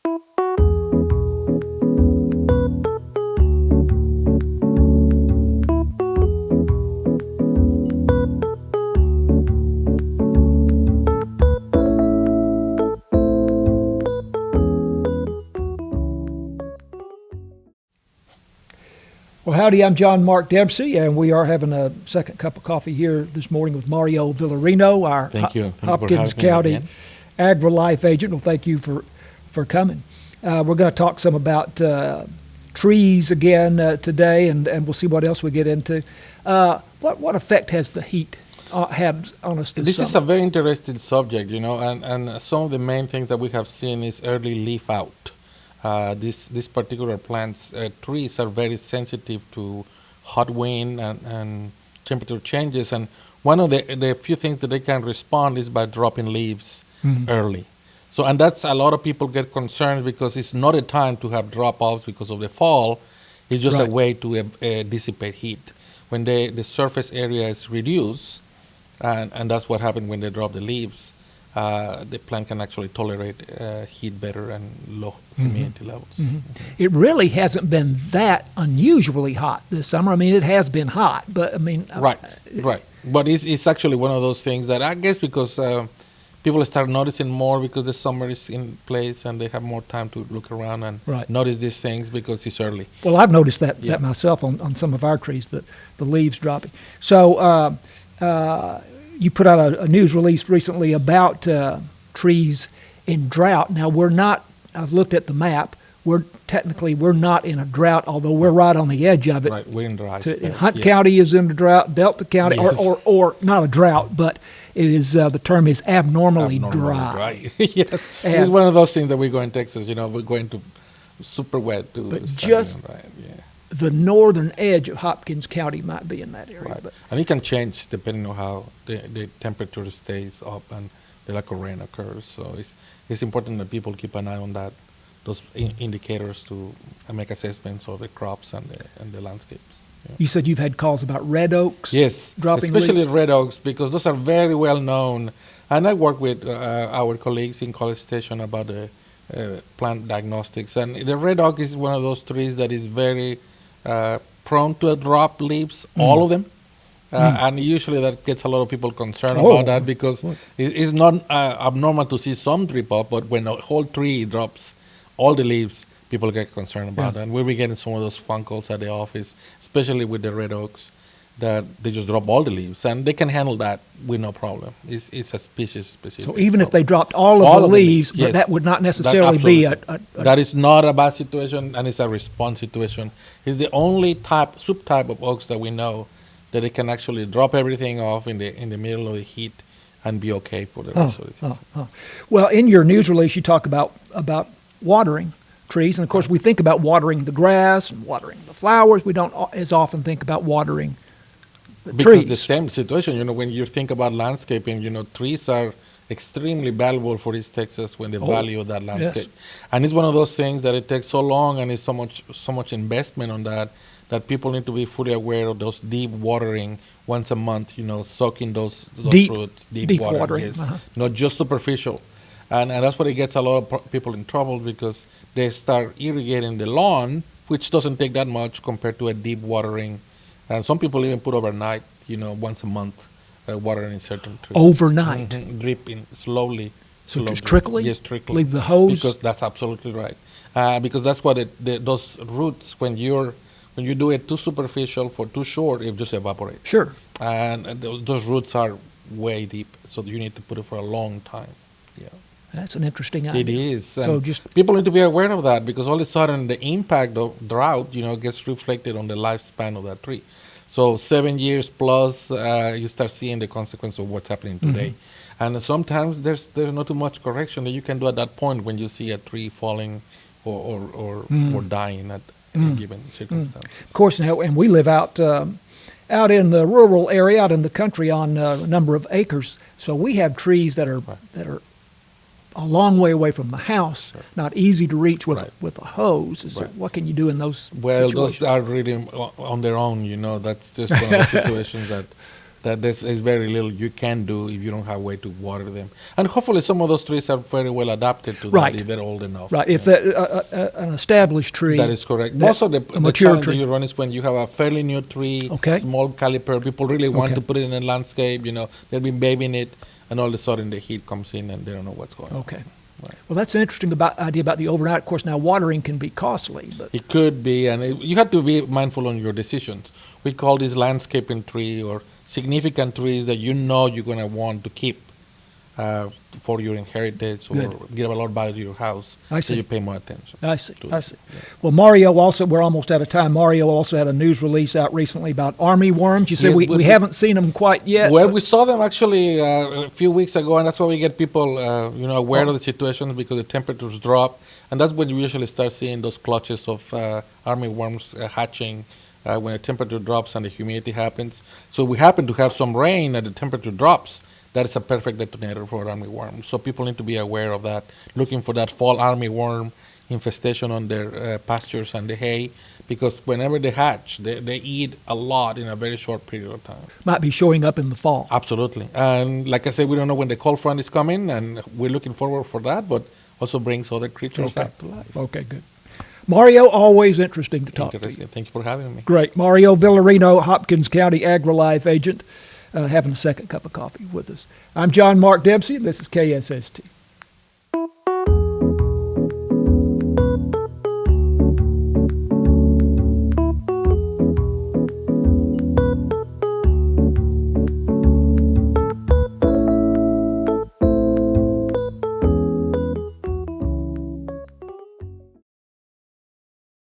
Well, howdy, I'm John Mark Dempsey, and we are having a second cup of coffee here this morning with Mario Villarino, our Hopkins County AgriLife agent. Well, thank you for coming. We're going to talk some about trees again today, and we'll see what else we get into. What effect has the heat had on us this summer? This is a very interesting subject, and some of the main things that we have seen is early leaf out. These particular plants, trees are very sensitive to hot wind and temperature changes. And one of the few things that they can respond is by dropping leaves early. So, and that's a lot of people get concerned because it's not a time to have drop-offs because of the fall. It's just a way to dissipate heat. When the surface area is reduced, and that's what happened when they drop the leaves, the plant can actually tolerate heat better and low humidity levels. It really hasn't been that unusually hot this summer. I mean, it has been hot, but I mean... Right. But it's actually one of those things that I guess because people start noticing more because the summer is in place and they have more time to look around and notice these things because it's early. Well, I've noticed that myself on some of our trees, the leaves dropping. So... you put out a news release recently about trees in drought. Now, I've looked at the map, we're not in a drought, although we're right on the edge of it. Right, we're in drought. Hunt County is in the drought, Delta County, or not a drought, but it is, the term is abnormally dry. Yes, it's one of those things that we go in Texas, we're going to super wet. The northern edge of Hopkins County might be in that area. Right. And it can change depending on how the temperature stays up and the lack of rain occurs. So it's important that people keep an eye on those indicators to make assessments of the crops and the landscapes. Yeah. You said you've had calls about red oaks dropping especially leaves? Red oaks, because those are very well known. And I work with our colleagues in College Station about the plant diagnostics. And the red oak is one of those trees that is very prone to drop leaves, all of them. And usually that gets a lot of people concerned about that because it's not abnormal to see some drip off, but when a whole tree drops all the leaves, people get concerned about that. And we'll be getting some of those phone calls at the office, especially with the red oaks, that they just drop all the leaves. And they can handle that with no problem. It's a species-specific. So even if they dropped all of the leaves, but that would not necessarily be a... That is not a bad situation, and it's a response situation. It's the only subtype of oaks that we know that it can actually drop everything off in the middle of the heat and be okay for the rest of the season. Well, in your news release, you talk about watering trees, and of course we think about watering the grass and watering the flowers. We don't as often think about watering the trees. Because the same situation, when you think about landscaping, trees are extremely valuable for East Texas when they value that landscape. Yes. And it's one of those things that it takes so long and it's so much investment on that people need to be fully aware of those deep watering once a month, soaking those roots, deep watering. Not just superficial. And that's what it gets a lot of people in trouble because they start irrigating the lawn, which doesn't take that much compared to a deep watering. And some people even put overnight, once a month, watering certain trees. Overnight? Dripping slowly. So just trickling? Yes, trickling. Leave the hose? Because that's absolutely right. Because that's what those roots, when you do it too superficial for too short, it just evaporates. Sure. And those roots are way deep, so you need to put it for a long time. Yeah. That's an interesting idea. It is. So and people need to be aware of that because all of a sudden the impact of drought, gets reflected on the lifespan of that tree. So 7 years plus, you start seeing the consequence of what's happening today. And sometimes there's not too much correction that you can do at that point when you see a tree falling or dying at any given circumstance. Of course, and we live out in the rural area, out in the country on a number of acres. So we have trees that are a long way away from the house, not easy to reach with a hose. What can you do in those situations? Those are really on their own, That's just one of the situations that that there's very little you can do if you don't have a way to water them. And hopefully some of those trees are very well adapted to Right. that if they're old enough. Right, if that, an established tree. That is correct. that- Most of a the mature challenge tree. you run is when you have a fairly new tree, Okay. small caliper. People really want Okay. to put it in a landscape. They've been babying it, and all of a sudden the heat comes in and they don't know what's going on. Okay. Right. Well, that's an interesting idea about the overnight. Of course, now watering can be costly, but It could be, and you have to be mindful on your decisions. We call this landscaping tree or significant trees that you're going to want to keep for your inheritance or Good. give a lot of value to your house. I So see. you pay more attention. I see, to I it. see. Well, Mario also, we're almost out of time. Mario also had a news release out recently about army worms. You said Yes, we haven't seen them quite yet. Well, but- we saw them actually a few weeks ago, and that's why we get people, aware Oh. of the situation because the temperatures drop, and that's when you usually start seeing those clutches of army worms hatching when the temperature drops and the humidity happens. So we happen to have some rain and the temperature drops. That is a perfect detonator for army worms. So people need to be aware of that, looking for that fall army worm infestation on their pastures and the hay, because whenever they hatch, they eat a lot in a very short period of time. Might be showing up in the fall. Absolutely. And like I said, we don't know when the cold front is coming, and we're looking forward for that, but also brings other creatures Okay. back to life. Okay, good. Mario, always interesting to talk to you. Interesting. Thank you for having me. Great. Mario Villarino, Hopkins County AgriLife agent, having a second cup of coffee with us. I'm John Mark Dempsey, and this is KSST.